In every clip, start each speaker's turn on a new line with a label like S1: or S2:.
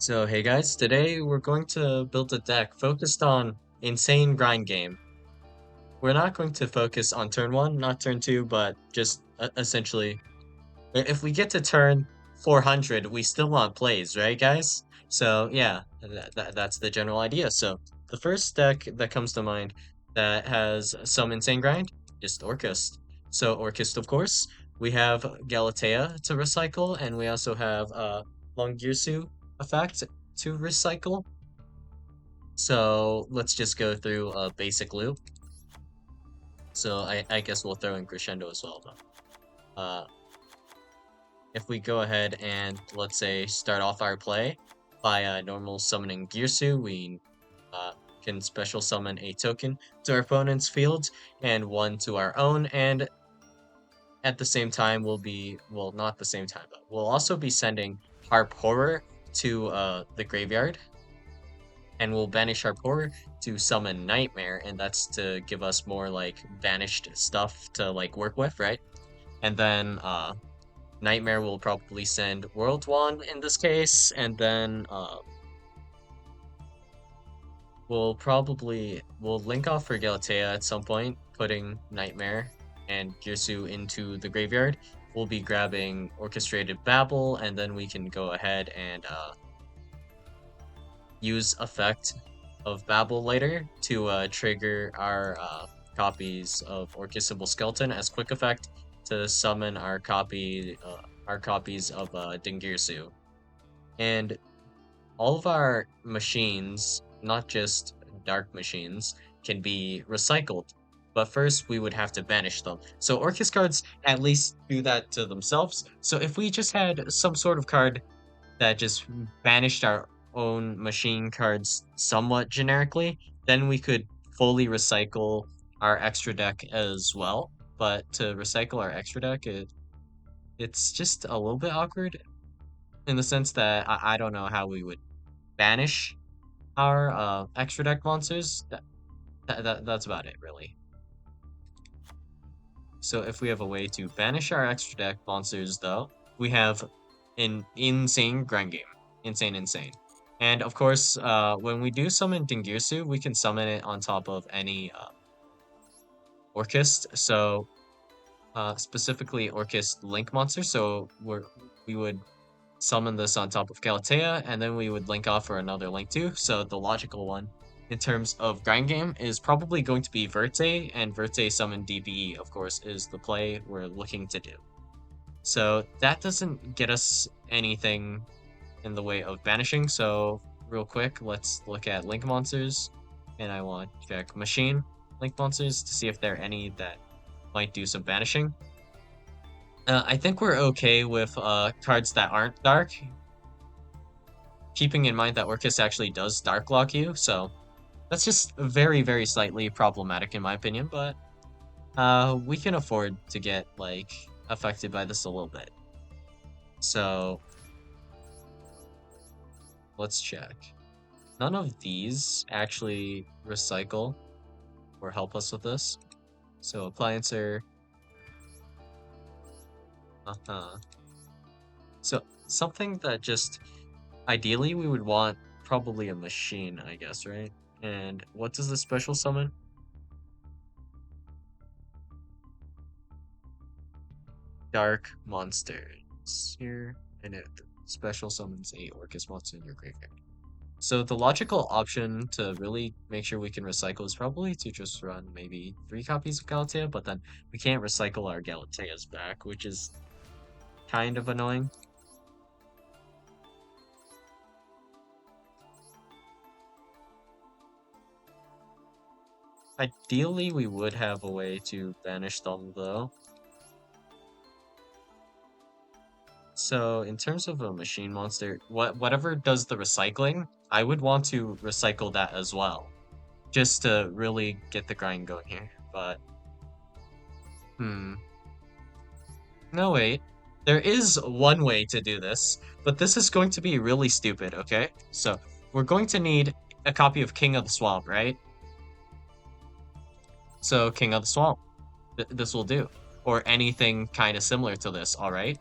S1: So hey guys, today we're going to build a deck focused on insane grind game. We're not going to focus on turn 1, not turn 2, but just essentially if we get to turn 400, we still want plays, right guys? So yeah, that's the general idea. So the first deck that comes to mind that has some insane grind is Orcust. So Orcust, of course, we have Galatea to recycle, and we also have Longirsu effect to recycle. So let's just go through a basic loop. So I guess we'll throw in Crescendo as well, though. If we go ahead and, let's say, start off our play by normal summoning Girsu, we uh, can special summon a token to our opponent's field and one to our own, and at the same time we'll be, well, not the same time, but we'll also be sending Harp Horror to the graveyard, and we'll banish Harp Horror to summon Nightmare, and that's to give us more like banished stuff to like work with, right? And then Nightmare will probably send World Wand in this case, and then we'll link off for Galatea at some point, putting Nightmare and Girsu into the graveyard. We'll be grabbing Orchestrated Babel, and then we can go ahead and use effect of Babel later to trigger our copies of Orchestral Skeleton as quick effect to summon our copies of Dingirsu. And all of our machines, not just dark machines, can be recycled. But first, we would have to banish them. So Orcus cards at least do that to themselves. So if we just had some sort of card that just banished our own machine cards somewhat generically, then we could fully recycle our extra deck as well. But to recycle our extra deck, it's just a little bit awkward in the sense that I don't know how we would banish our extra deck monsters. That's about it, really. So if we have a way to banish our extra deck monsters, though, we have an insane grind game. Insane. And of course, when we do summon Dingirsu, we can summon it on top of any Orchist. So specifically Orchist Link monster. So we would summon this on top of Galatea, and then we would link off for another link too. So the logical one in terms of grind game is probably going to be Verte, and Verte summon DPE, of course, is the play we're looking to do. So that doesn't get us anything in the way of banishing, so real quick, let's look at link monsters, and I want to check machine link monsters to see if there are any that might do some banishing. I think we're okay with cards that aren't dark, keeping in mind that Orcus actually does dark lock you, so that's just very slightly problematic in my opinion, but we can afford to get like affected by this a little bit. So let's check. None of these actually recycle or help us with this. So appliancer. So something that just ideally we would want probably a machine, I guess, right? And what does the special summon? Dark monsters here, and it special summons a Orcus monster in your graveyard. So the logical option to really make sure we can recycle is probably to just run maybe 3 copies of Galatea, but then we can't recycle our Galateas back, which is kind of annoying. Ideally, we would have a way to banish them, though. So in terms of a machine monster, whatever does the recycling, I would want to recycle that as well, just to really get the grind going here. But no, wait. There is one way to do this, but this is going to be really stupid, okay? So we're going to need a copy of King of the Swamp, right? So King of the Swamp, this will do, or anything kind of similar to this, all right?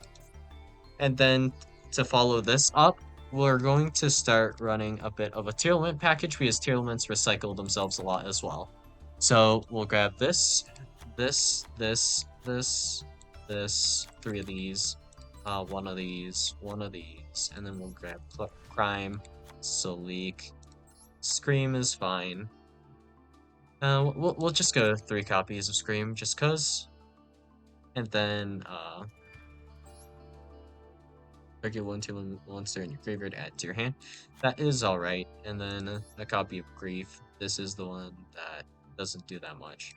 S1: And then to follow this up, we're going to start running a bit of a tier limit package because tier limits recycle themselves a lot as well. So we'll grab this, three of these, one of these, and then we'll grab crime, Sleek, Scream is fine. We'll just go 3 copies of Scream just cause, and then target one two monster in your graveyard, add to your hand. That is alright. And then a copy of Grief. This is the one that doesn't do that much.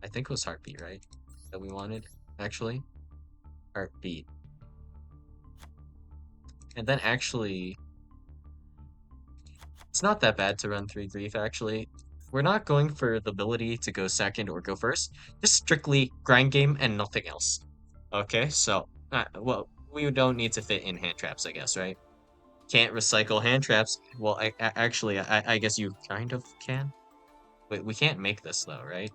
S1: I think it was Heartbeat, right? That we wanted, actually. Heartbeat. And then actually, it's not that bad to run 3 Grief, actually. We're not going for the ability to go second or go first. Just strictly grind game and nothing else. Okay, so, well, we don't need to fit in hand traps, I guess, right? Can't recycle hand traps. Well, actually, I guess you kind of can. Wait, we can't make this though, right?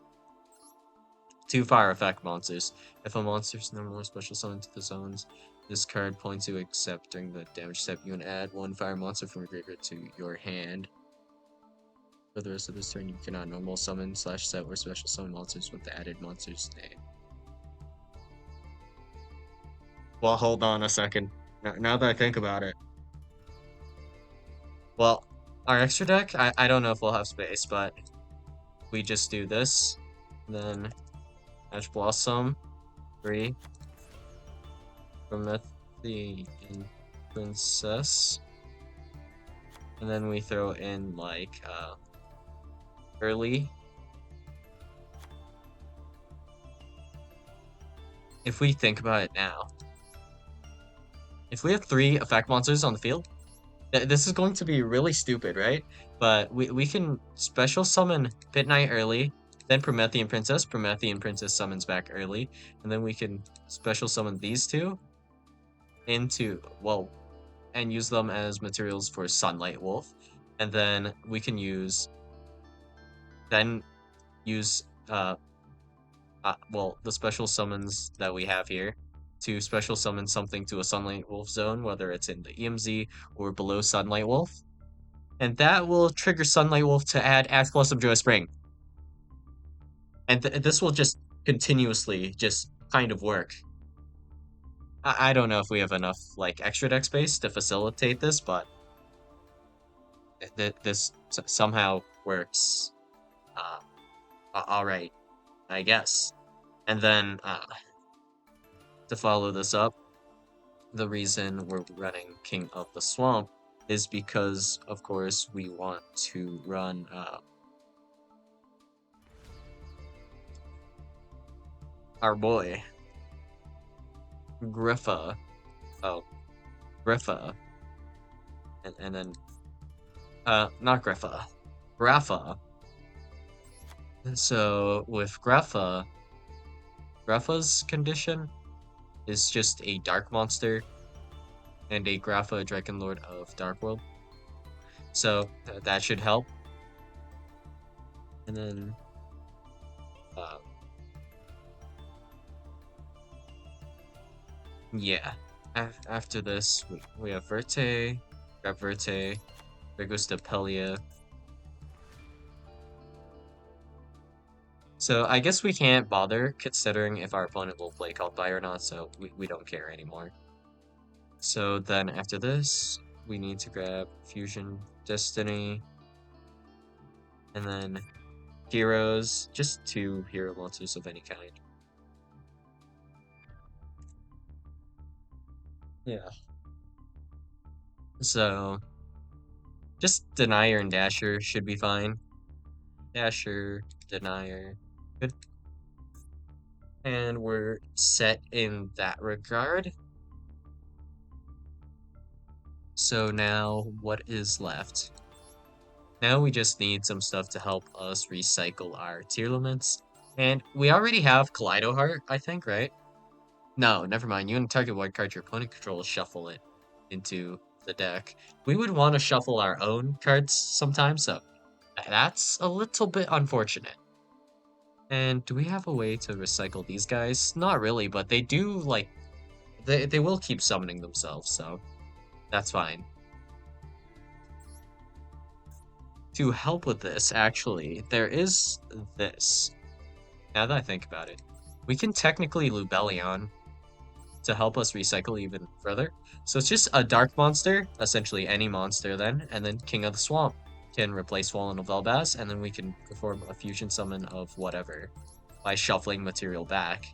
S1: 2 fire effect monsters. If a monster's no more special summon to the zones, this card points you except during the damage step, you can add 1 fire monster from your graveyard to your hand. For the rest of this turn, you cannot normal summon / set or special summon monsters with the added monster's name. Well, hold on a second. Now that I think about it. Well, our extra deck, I don't know if we'll have space, but we just do this. Then Ash Blossom, 3. Promethean Princess. And then we throw in, like, early. If we think about it now, if we have 3 effect monsters on the field, this is going to be really stupid, right? But we can special summon Pit Knight early, then Promethean Princess. Promethean Princess summons back early, and then we can special summon these 2 into, well, and use them as materials for Sunlight Wolf. And then we can use well, the special summons that we have here to special summon something to a Sunlight Wolf zone, whether it's in the EMZ or below Sunlight Wolf. And that will trigger Sunlight Wolf to add Ash Blossom Joy Spring. And this will just continuously just kind of work. I don't know if we have enough like extra deck space to facilitate this, but this somehow works. All right, I guess. And then to follow this up, the reason we're running King of the Swamp is because, of course, we want to run our boy Griffa. Oh, Griffa. And then not Griffa. Graffa. And so with Graffa's condition is just a dark monster and a Graffa Dragon Lord of Darkworld. So that should help. And then yeah. After this, we have Verte, grab Verte, there goes Depelia. So I guess we can't bother considering if our opponent will play Cult By or not, so we don't care anymore. So then after this, we need to grab Fusion Destiny, and then Heroes, just 2 hero monsters of any kind. Yeah. So just Denier and Dasher should be fine. Dasher, Denier, good. And we're set in that regard. So now what is left? Now we just need some stuff to help us recycle our tier limits. And we already have Kaleido Heart, I think, right? No, never mind. You can target one card your opponent controls, shuffle it into the deck. We would want to shuffle our own cards sometimes, so that's a little bit unfortunate. And do we have a way to recycle these guys? Not really, but they do, like, they will keep summoning themselves, so that's fine. To help with this, actually, there is this. Now that I think about it, we can technically Lubellion to help us recycle even further. So it's just a dark monster, essentially any monster then, and then King of the Swamp can replace Fallen of Velbaz, and then we can perform a fusion summon of whatever by shuffling material back.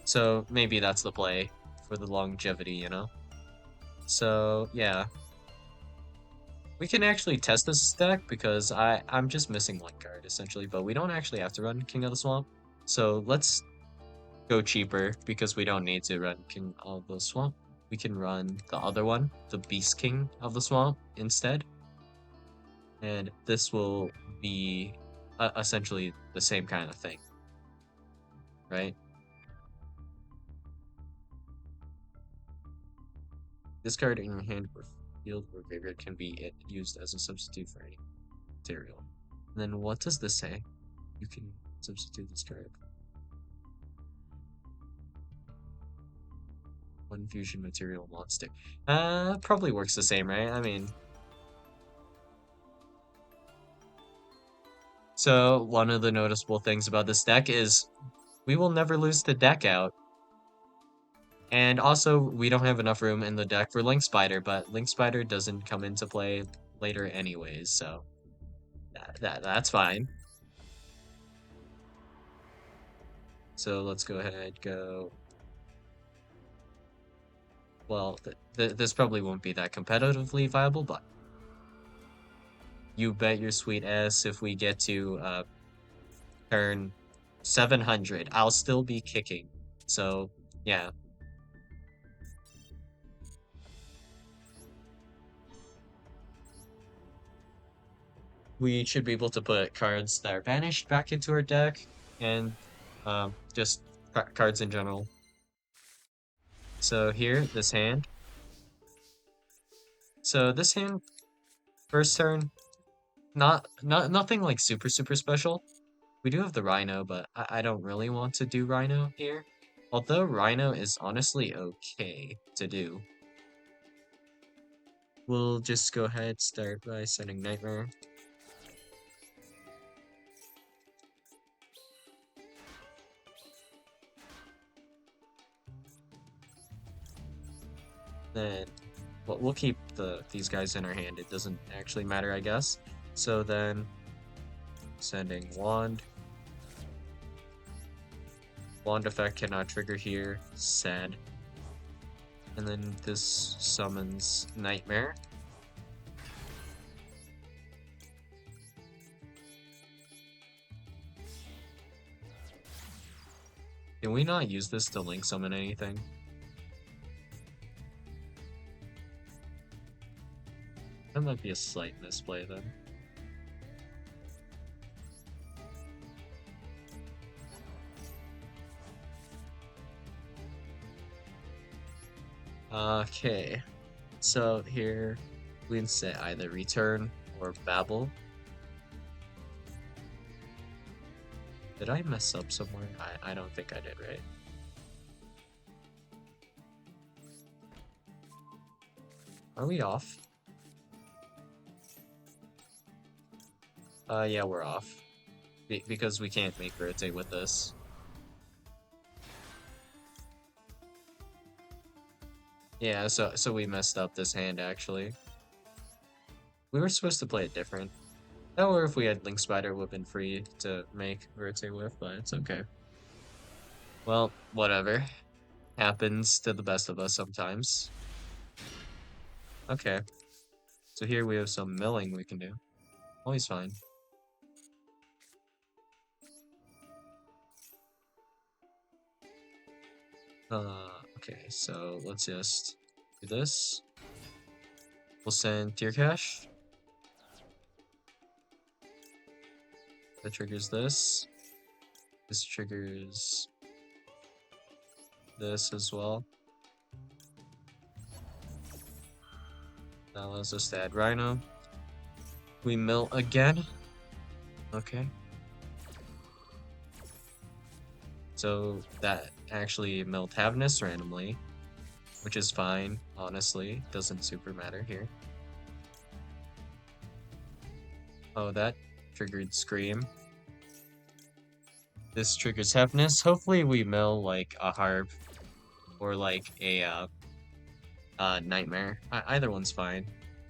S1: So maybe that's the play for the longevity, you know? So yeah, we can actually test this deck because I'm just missing one card essentially, but we don't actually have to run King of the Swamp. So let's go cheaper because we don't need to run King of the Swamp. We can run the other one, the Beast King of the Swamp instead. And this will be essentially the same kind of thing, right? This card in your hand or field or graveyard can be used as a substitute for any material. And then what does this say? You can substitute this card. One fusion material monster. Probably works the same, right? I mean, so one of the noticeable things about this deck is we will never lose the deck out. And also, we don't have enough room in the deck for Link Spider, but Link Spider doesn't come into play later anyways, so that's fine. So let's go ahead, go. Well, this probably won't be that competitively viable, but you bet your sweet ass if we get to turn 700, I'll still be kicking. So, yeah. We should be able to put cards that are banished back into our deck, and just cards in general. So here, this hand. So this hand, first turn, nothing like super special. We do have the Rhino, but I don't really want to do Rhino here. Although Rhino is honestly okay to do. We'll just go ahead, start by sending Nightmare. Then we'll keep these guys in our hand. It doesn't actually matter, I guess. So then sending Wand. Wand effect cannot trigger here. Sad. And then this summons Nightmare. Can we not use this to link summon anything? That might be a slight misplay then. Okay, so here we can say either return or babble. Did I mess up somewhere? I don't think I did, right? Are we off? Yeah, we're off. Because we can't make rotate with this. Yeah, so we messed up this hand, actually. We were supposed to play it different. Or if we had Link Spider, would have been free to make rotate with, but it's okay. Well, whatever. Happens to the best of us sometimes. Okay. So here we have some milling we can do. Always fine. Okay, so let's just do this. We'll send Tear Cash. That triggers this. This triggers this as well. That allows us to add Rhino. We mill again. Okay. So that actually milled Tavnus randomly, which is fine, honestly. Doesn't super matter here. Oh, that triggered Scream. This triggers Heaviness. Hopefully we mill like a Harp or like a Nightmare. Either one's fine.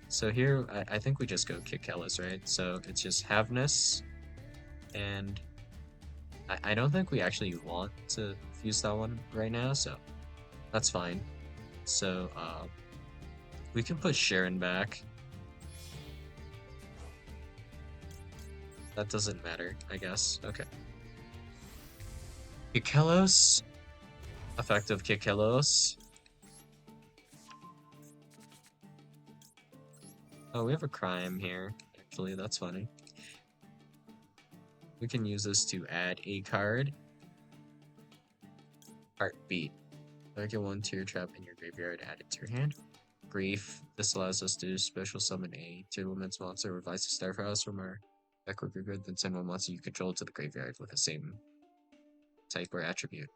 S1: So here, I think we just go kick Kellis, right? So it's just Heaviness, and I don't think we actually want to fuse that one right now, so that's fine. So we can put Sharon back. That doesn't matter, I guess. Okay. Kikelos. Effective Kikelos. Oh, we have a crime here. Actually, that's funny. We can use this to add a card. Heartbeat. Target one Tear Trap in your graveyard, add it to your hand. Grief. This allows us to special summon a Tier Limits monster, revise the Starhouse from our deck or graveyard, then send one monster you control to the graveyard with the same type or attribute.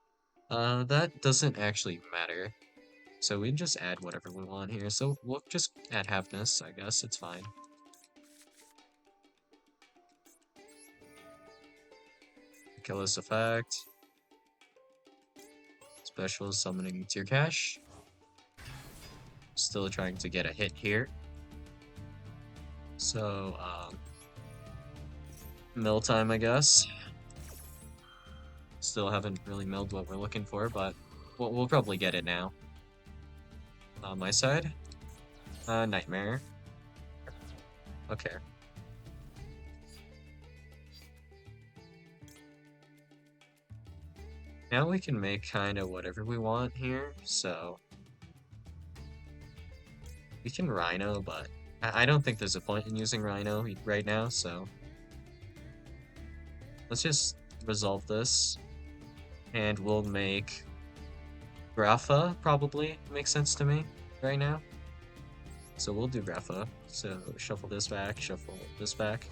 S1: That doesn't actually matter. So we can just add whatever we want here. So we'll just add Happiness, I guess. It's fine. Killis effect. Special summoning Tier Cash. Still trying to get a hit here. So, mill time, I guess. Still haven't really milled what we're looking for, but we'll probably get it now. On my side, Nightmare. Okay. Now we can make kind of whatever we want here, so we can Rhino, but I don't think there's a point in using Rhino right now, so let's just resolve this, and we'll make Grapha, probably makes sense to me right now. So we'll do Grapha. So shuffle this back, shuffle this back.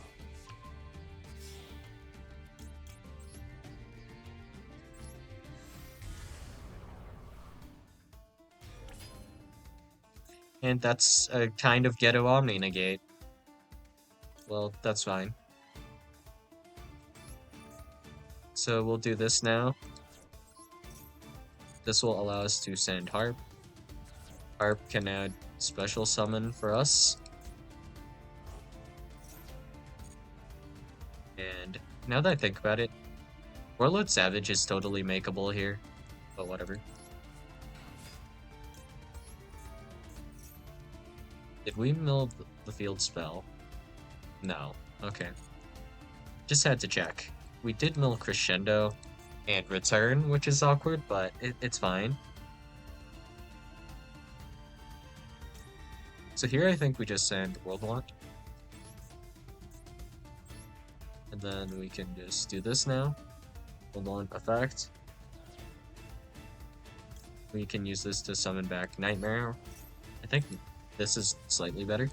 S1: And that's a kind of Ghetto Omni negate. Well, that's fine. So we'll do this now. This will allow us to send Harp. Harp can add special summon for us. And now that I think about it, Warlord Savage is totally makeable here, but whatever. Did we mill the field spell? No. Okay. Just had to check. We did mill Crescendo and Return, which is awkward, but it's fine. So here I think we just send World Want. And then we can just do this now. World Want effect. We can use this to summon back Nightmare. I think this is slightly better.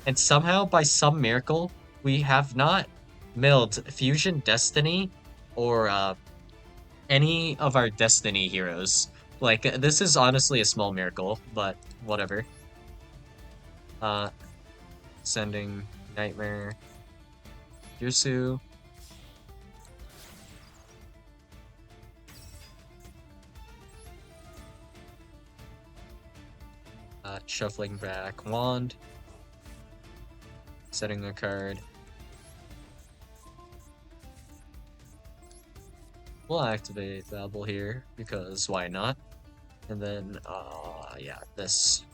S1: And somehow, by some miracle, we have not milled Fusion Destiny or any of our Destiny heroes. Like, this is honestly a small miracle, but whatever. Sending Nightmare, Yursu. Shuffling back Wand. Setting a card. We'll activate Babel here, because why not? And then, yeah, this.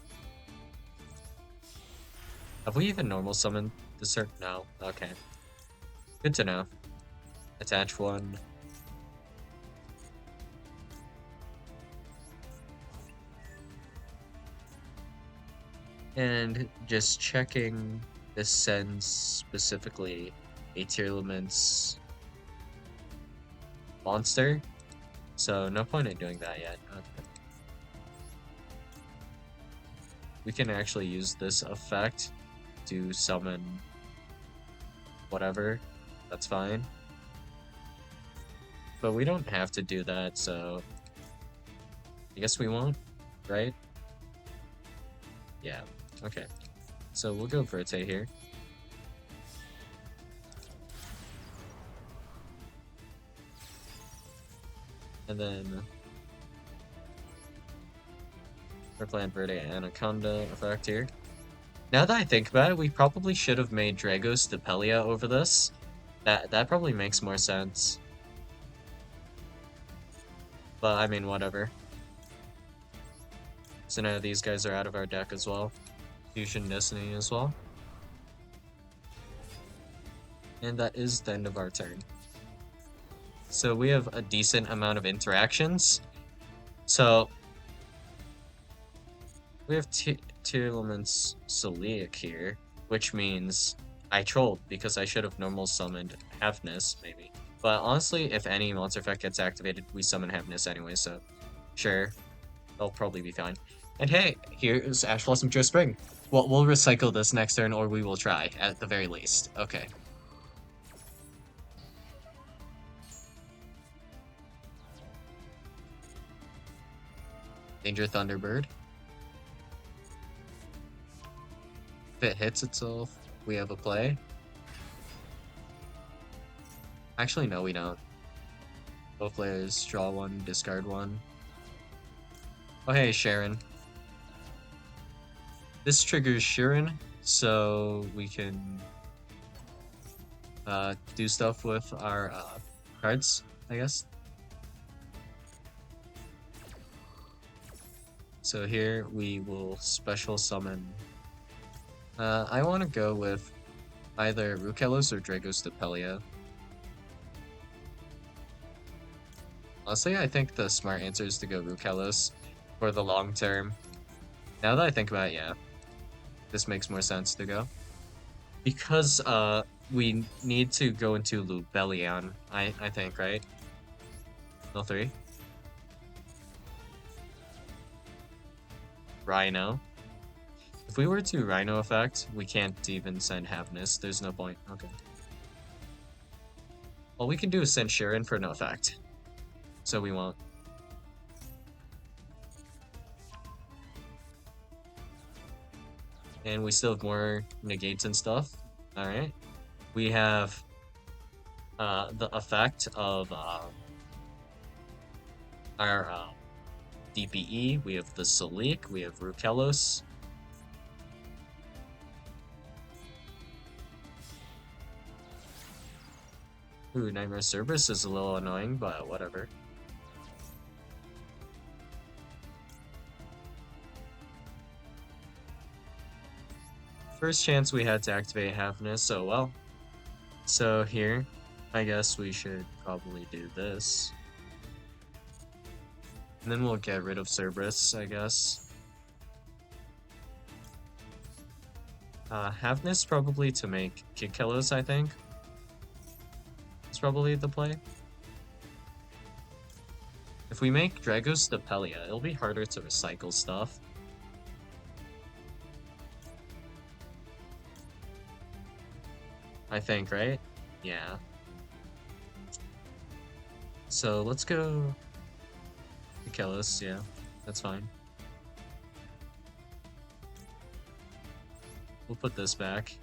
S1: Have we even normal summoned the cert? No. Okay. Good to know. Attach one. And just checking, this sends specifically a Tier Limits monster, so no point in doing that yet. Okay. We can actually use this effect to summon whatever, that's fine. But we don't have to do that, so I guess we won't, right? Yeah, okay. So we'll go Verte here. And then we're playing Verde Anaconda effect here. Now that I think about it, we probably should have made Dragos Depelia over this. That probably makes more sense. But I mean, whatever. So now these guys are out of our deck as well. Fusion Destiny as well. And that is the end of our turn. So we have a decent amount of interactions. So we have Tearlament's Celiac here, which means I trolled because I should have normal summoned Havness, maybe. But honestly, if any monster effect gets activated, we summon Havness anyway, so sure, they'll probably be fine. And hey, here's Ash Blossom Joe Spring. Well, we'll recycle this next turn, or we will try, at the very least. Okay. Danger Thunderbird. If it hits itself, we have a play. Actually, no, we don't. Both players draw one, discard one. Oh, hey, Sharon. This triggers Sharon, so we can do stuff with our cards, I guess. So here we will special summon. I want to go with either Rukelos or Dragos Depelia. Honestly, I think the smart answer is to go Rukelos for the long term. Now that I think about it, yeah, this makes more sense to go. Because we need to go into Lubellion, I think, right? No 3. Rhino. If we were to Rhino effect, we can't even send Havness. There's no point. Okay. All we can do is send Sharon for no effect. So we won't. And we still have more negates and stuff. Alright. We have the effect of our DPE. We have the Salik. We have Rukelos. Ooh, Nightmare Cerberus is a little annoying, but whatever. First chance we had to activate Havness, so well. So here, I guess we should probably do this. And then we'll get rid of Cerberus, I guess. Havness probably to make Kikkelos, I think. It's probably the play. If we make Dragos Depelia, it'll be harder to recycle stuff. I think, right? Yeah. So let's go Kikkelos, yeah, that's fine. We'll put this back.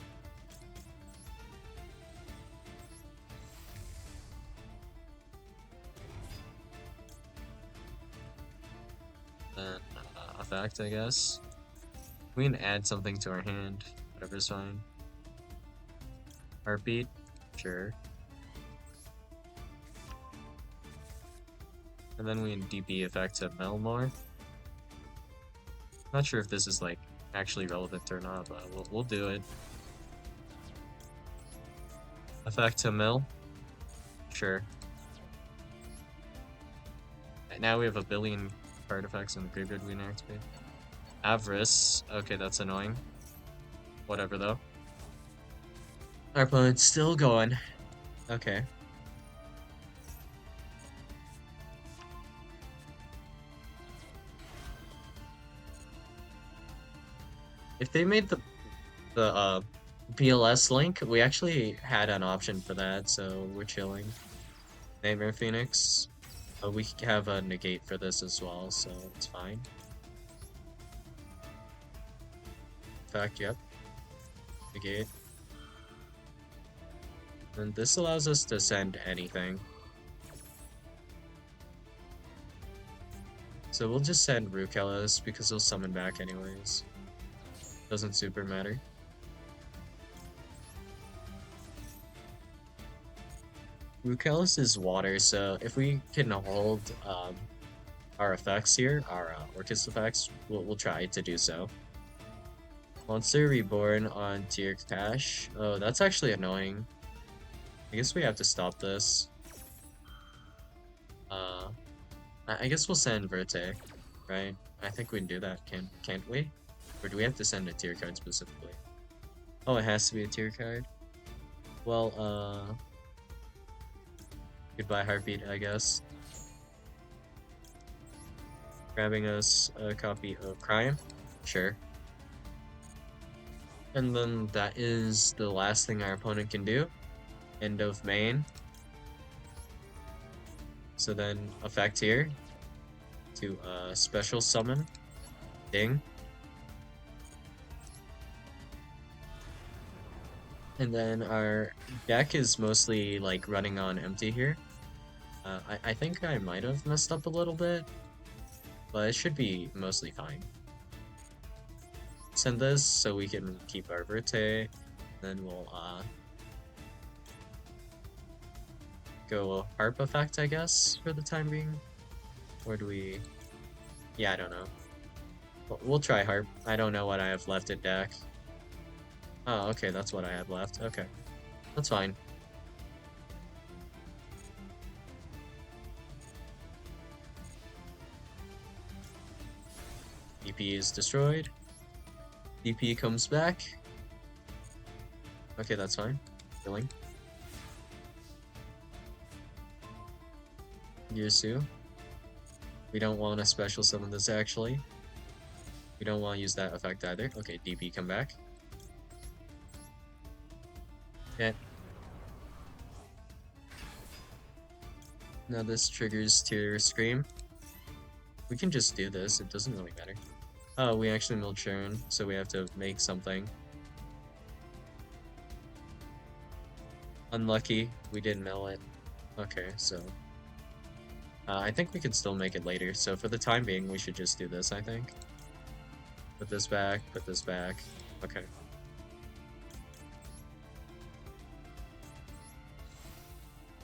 S1: Then effect, I guess. We can add something to our hand. Whatever's fine. Heartbeat, sure. And then we can DP effect to Melmore. Not sure if this is like actually relevant or not, but we'll do it. Effect to Mill, sure. And now we have a billion card effects in the graveyard we can activate. Avarice, okay, that's annoying. Whatever though. Our opponent's still going. Okay. If they made the PLS link, we actually had an option for that, so we're chilling. Nightmare Phoenix. We have a negate for this as well, so it's fine. In fact, yep. Negate. And this allows us to send anything. So we'll just send Rukelis because he'll summon back anyways. Doesn't super matter. Rukelis is water, so if we can hold our effects here, our Orcus effects, we'll try to do so. Monster Reborn on tier cash. Oh, that's actually annoying. I guess we have to stop this. Uh, I guess we'll send Verte, right? I think we can do that, can't we? Or do we have to send a tier card specifically? Oh, it has to be a tier card? Well, goodbye Heartbeat, I guess. Grabbing us a copy of Crime? Sure. And then that is the last thing our opponent can do. End of main. So then effect here to special summon Ding. And then our deck is mostly like running on empty here. I think I might have messed up a little bit, but it should be mostly fine. Send this so we can keep our Verte, then we'll go Harp effect, I guess, for the time being. Or do we... Yeah, I don't know. We'll try Harp. I don't know what I have left in deck. Oh, okay, that's what I have left. Okay. That's fine. DP is destroyed. DP comes back. Okay, that's fine. Killing. Yusu. We don't want to special summon this actually. We don't want to use that effect either. Okay, DP come back. Okay. Now this triggers Tear Scream. We can just do this, it doesn't really matter. Oh, we actually milled Sharon, so we have to make something. Unlucky, we didn't mill it. Okay, so... I think we can still make it later, so for the time being, we should just do this, I think. Put this back, put this back. Okay.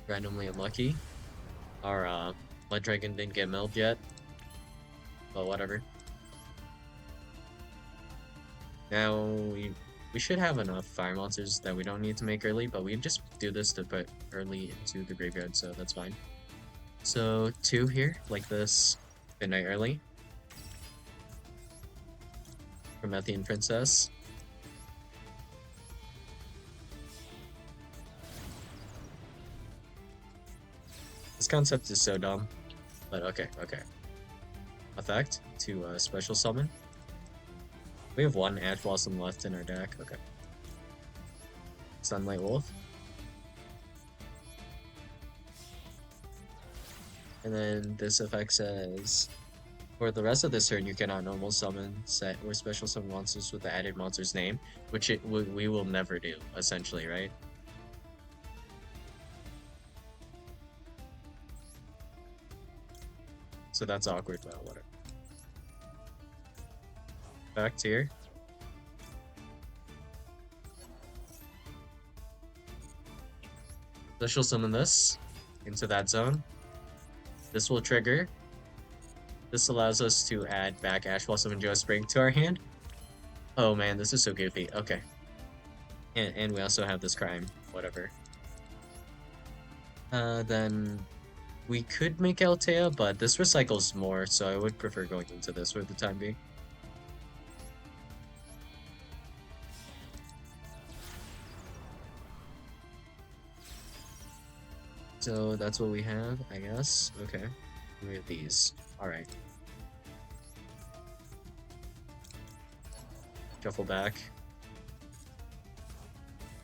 S1: Randomly unlucky. Our Blood Dragon didn't get milled yet. But whatever. Now we should have enough fire monsters that we don't need to make early, but we just do this to put early into the graveyard, so that's fine. So 2 here, like this, midnight early. Promethean Princess. This concept is so dumb, but okay. Effect to special summon. We have 1 Ash Blossom left in our deck. Okay. Sunlight Wolf. And then this effect says, for the rest of this turn, you cannot normal summon, set, or special summon monsters with the added monster's name, which we will never do, essentially, right? So that's awkward, but whatever. Back here. Special summon this into that zone. This will trigger. This allows us to add back Ash Blossom and Joe Spring to our hand. Oh man, this is so goofy. Okay. And we also have this crime. Whatever. Then we could make Altea, but this recycles more, so I would prefer going into this for the time being. So that's what we have, I guess. Okay. We have these. Alright. Shuffle back.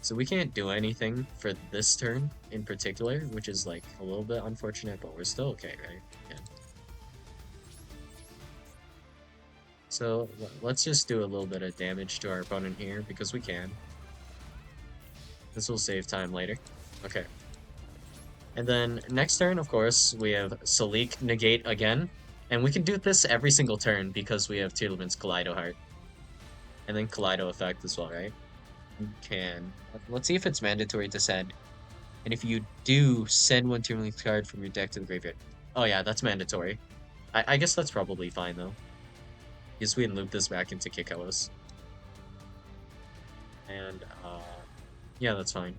S1: So we can't do anything for this turn in particular, which is like a little bit unfortunate, but we're still okay, right? Yeah. So let's just do a little bit of damage to our opponent here because we can. This will save time later. Okay. And then next turn, of course, we have Salik negate again. And we can do this every single turn because we have Tiedeman's Kaleido Heart. And then Kaleido Effect as well, right? You can. Let's see if it's mandatory to send. And if you do, send one Tourmaline card from your deck to the graveyard. Oh yeah, that's mandatory. I guess that's probably fine though. Because we can loop this back into Kikalos. And yeah, that's fine.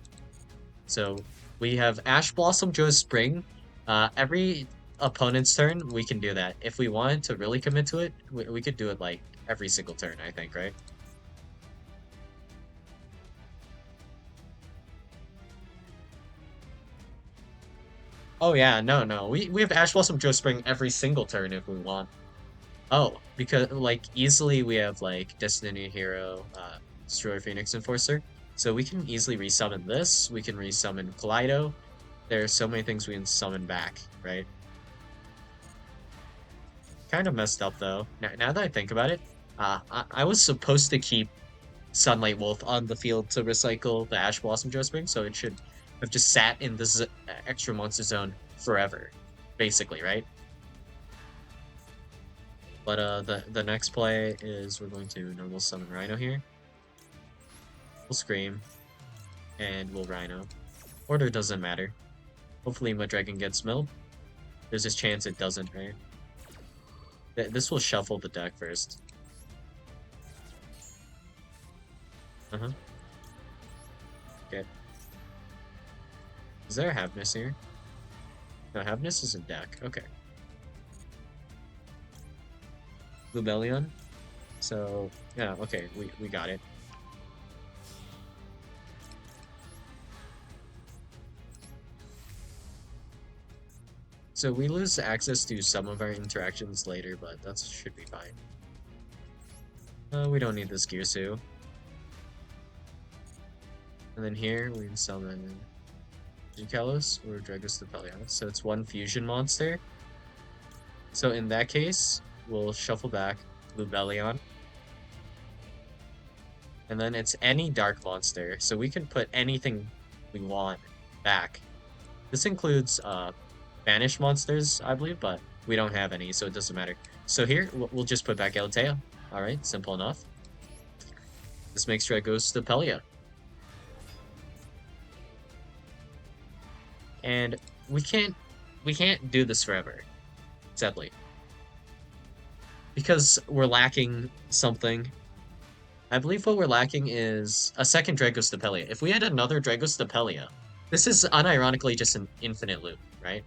S1: So we have Ash Blossom, Joe Spring. Every opponent's turn, we can do that. If we wanted to really commit to it, we could do it like every single turn, I think, right? Oh yeah, no. We have Ash Blossom, Joe Spring every single turn if we want. Oh, because like easily we have like Destiny Hero, Destroyer Phoenix Enforcer. So we can easily resummon this. We can resummon Kaleido. There are so many things we can summon back, right? Kind of messed up though. Now that I think about it, I was supposed to keep Sunlight Wolf on the field to recycle the Ash Blossom Joe Spring, so it should have just sat in this extra monster zone forever, basically, right? But the next play is we're going to normal summon Rhino here. We'll Scream, and we'll Rhino. Order doesn't matter. Hopefully my dragon gets milled. There's this chance it doesn't, right? This will shuffle the deck first. Uh-huh. Okay. Is there a Havness here? No, Havness is in deck. Okay. Lubellion. So, yeah, okay, we got it. So we lose access to some of our interactions later, but that should be fine. We don't need this Girsu. And then here we can summon Kalos or Dragostapelia. So it's one fusion monster. So in that case, we'll shuffle back Lubellion. And then it's any dark monster. So we can put anything we want back. This includes banished monsters, I believe, but we don't have any, so it doesn't matter. So here, we'll just put back Altea. Alright, simple enough. This makes Dragostapelia. And we can't do this forever, sadly. Because we're lacking something. I believe what we're lacking is a second Dragostapelia. If we had another Dragostapelia, this is unironically just an infinite loop, right?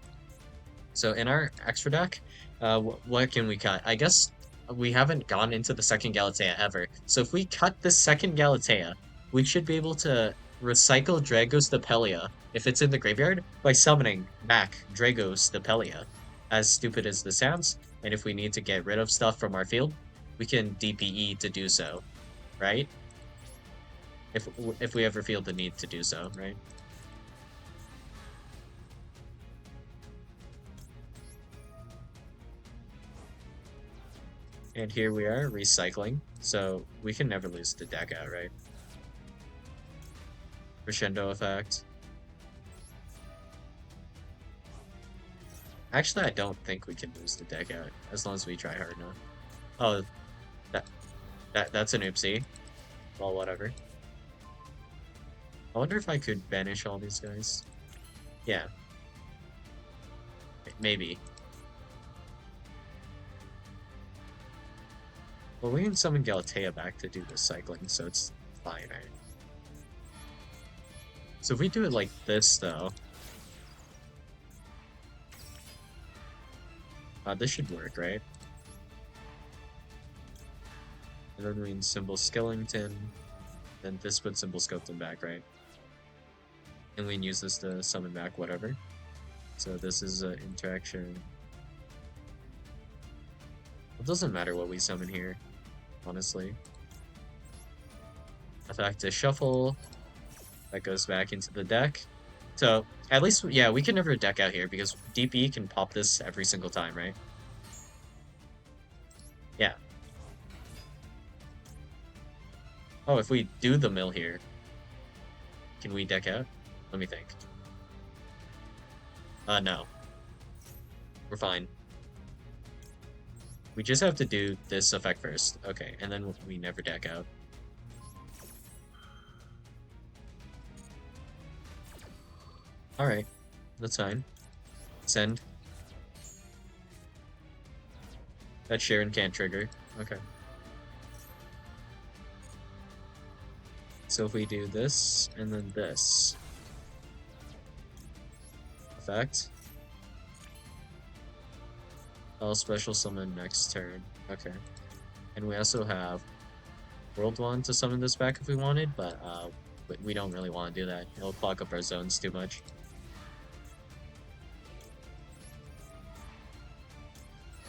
S1: So in our extra deck, what can we cut? I guess we haven't gone into the second Galatea ever. So if we cut the second Galatea, we should be able to recycle Dragostapelia, if it's in the graveyard, by summoning back Dragostapelia. As stupid as this sounds, and if we need to get rid of stuff from our field, we can DPE to do so, right? If we ever feel the need to do so, right? And here we are, recycling. So we can never lose the deck out, right? Crescendo effect. Actually, I don't think we can lose the deck out, as long as we try hard enough. Oh, that's an oopsie. Well, whatever. I wonder if I could banish all these guys. Yeah. Maybe. Well, we can summon Galatea back to do this cycling, so it's fine, right? So if we do it like this, though... this should work, right? And then we can symbol Skellington, then this puts symbol Skeleton back, right? And we can use this to summon back whatever. So this is an interaction. It doesn't matter what we summon here, honestly. Effect to shuffle. That goes back into the deck. So, at least, yeah, we can never deck out here because DP can pop this every single time, right? Yeah. Oh, if we do the mill here, can we deck out? Let me think. No. We're fine. We just have to do this effect first. Okay, and then we never deck out. Alright, that's fine. Send. That Sharon can't trigger. Okay. So if we do this, and then this. Effect. I'll special summon next turn. Okay. And we also have World One to summon this back if we wanted, but we don't really want to do that. It'll clog up our zones too much.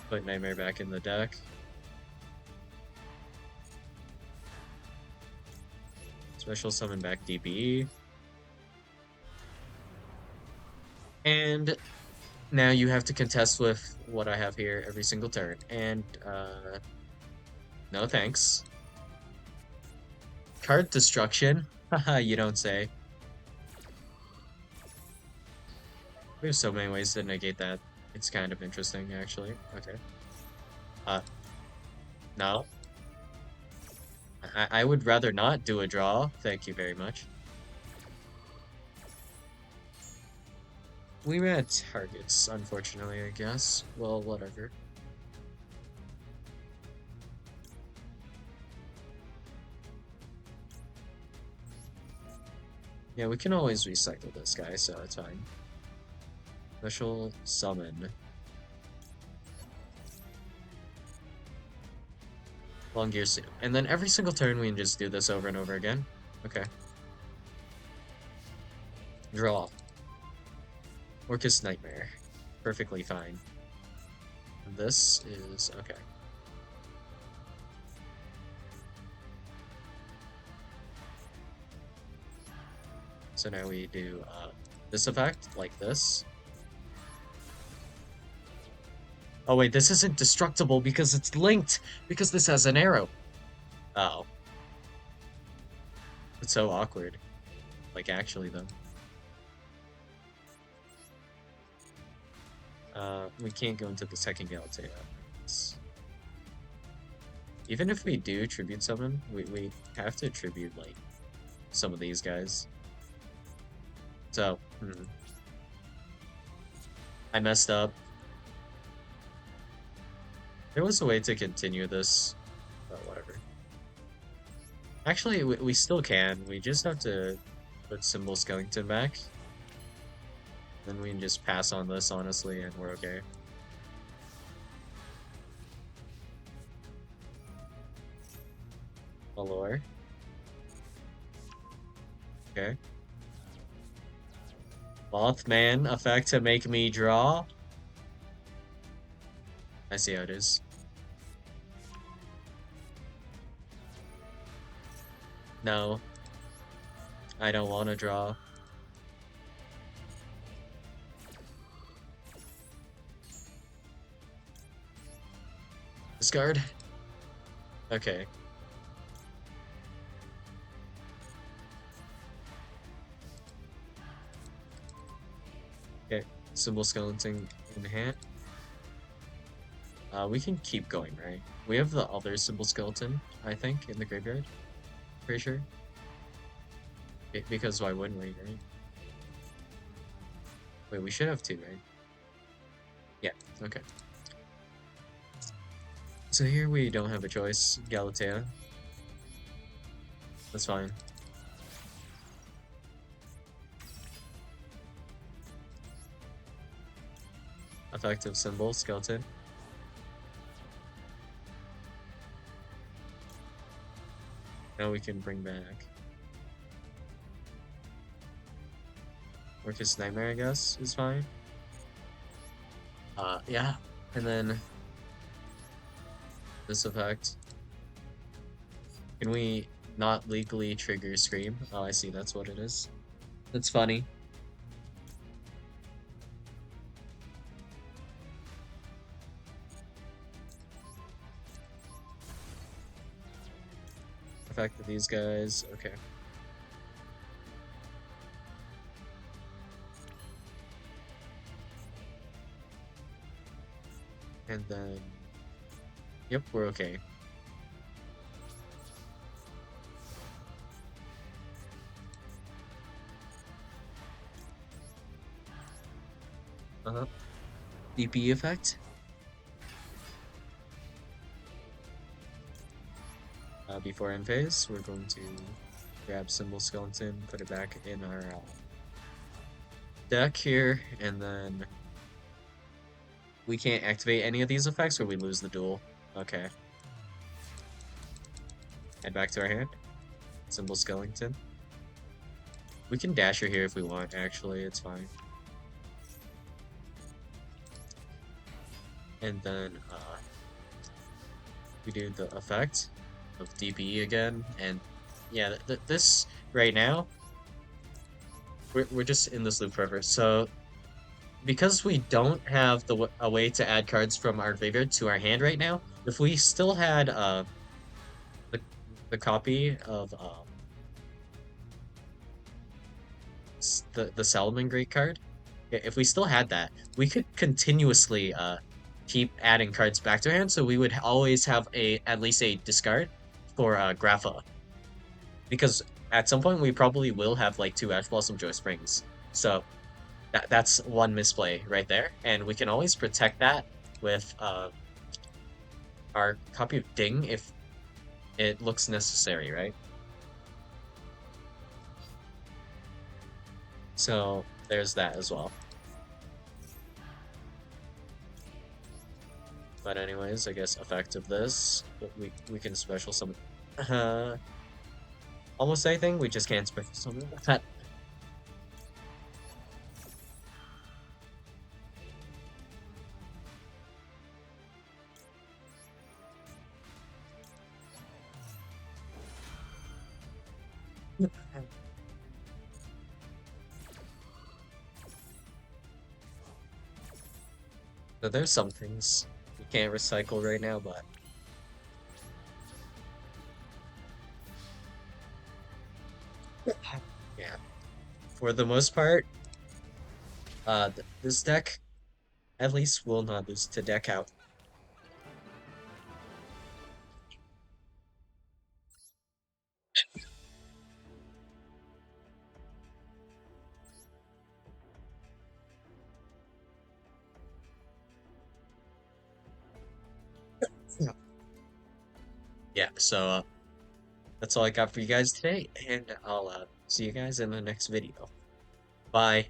S1: Put Nightmare back in the deck. Special summon back DBE. And now you have to contest with what I have here every single turn. And, no thanks. Card destruction? Haha, you don't say. We have so many ways to negate that. It's kind of interesting, actually. Okay. No. I would rather not do a draw. Thank you very much. We ran targets, unfortunately, I guess. Well, whatever. Yeah, we can always recycle this guy, so it's fine. Special summon. Long Gear Suit. And then every single turn we can just do this over and over again. Okay. Draw. Orcus Nightmare. Perfectly fine. This is... okay. So now we do this effect, like this. Oh wait, this isn't destructible because it's linked! Because this has an arrow! Oh. It's so awkward. Like, actually, though. We can't go into the second Galatea. Even if we do tribute summon, we have to tribute, like, some of these guys. So, I messed up. There was a way to continue this, but whatever. Actually, we still can. We just have to put Symbol Skellington back. Then we can just pass on this, honestly, and we're okay. Allure. Okay. Mothman effect to make me draw. I see how it is. No. I don't want to draw. Discard. Okay. Okay. Symbol Skeleton in hand. We can keep going, right? We have the other Symbol Skeleton, I think, in the graveyard. Pretty sure. Because why wouldn't we, right? Wait, we should have two, right? Yeah, okay. So here we don't have a choice. Galatea. That's fine. Effective symbol, skeleton. Now we can bring back Orcus Nightmare, I guess, is fine. Yeah. And then this effect. Can we not legally trigger Scream? Oh, I see, that's what it is. That's funny. Effect of these guys, okay. And then Yep, we're okay. Uh-huh. DP effect. Before end phase, we're going to grab Symbol Skeleton, put it back in our deck here, and then we can't activate any of these effects or we lose the duel. Okay. Head back to our hand. Symbol Skeleton. We can Dasher here if we want, actually, it's fine. And then we do the effect of DPE again, and yeah, this right now, we're just in this loop forever. So because we don't have a way to add cards from our graveyard to our hand right now, if we still had the, the copy of the Salomon Great card, if we still had that, we could continuously keep adding cards back to our hand, so we would always have at least a discard for Grapha. Because at some point we probably will have like two Ash Blossom Joy Springs. So that's one misplay right there, and we can always protect that with our copy of Ding if it looks necessary, right? So there's that as well. But anyways, I guess effect of this, we can special summon uh, almost anything. We just can't special summon that. So there's some things we can't recycle right now, but yeah, for the most part, this deck at least will not lose to deck out. Yeah. Yeah, so that's all I got for you guys today, and I'll see you guys in the next video. Bye.